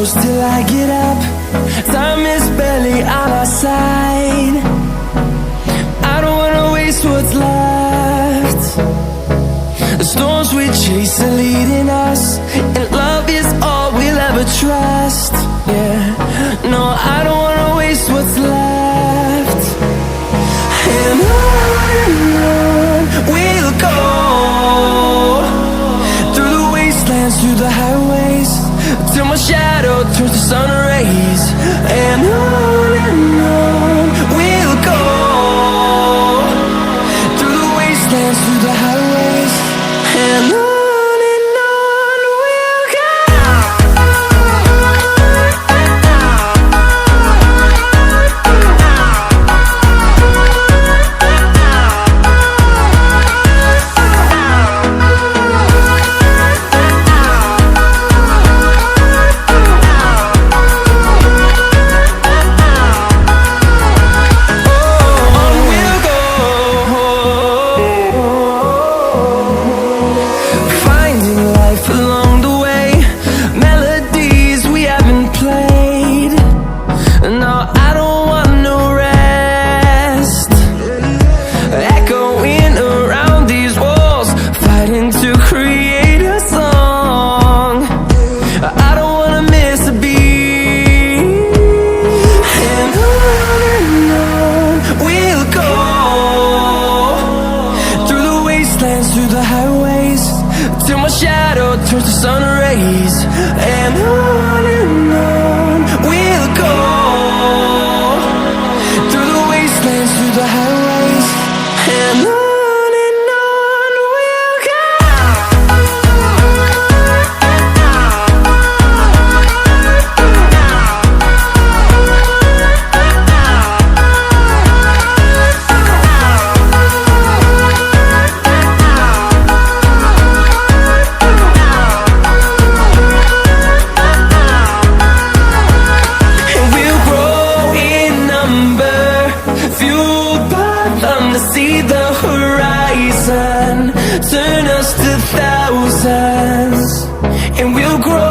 close till I get up. Time is barely on our side. I don't wanna waste what's left. The storms we chase are leading us, and love is all we'll ever trust. Yeah, no, I don't wanna waste what's left. And on we'll go, through the wastelands, through the highways, till my shadow turns to sun rays. And on we'll go, through the wastelands, through the highways, and on we'll go. Through the highways, till my shadow turns to sun rays. And on we'll go, through the wastelands, through the highways, and on we'll go. To see the horizon turn us to thousands, and we'll grow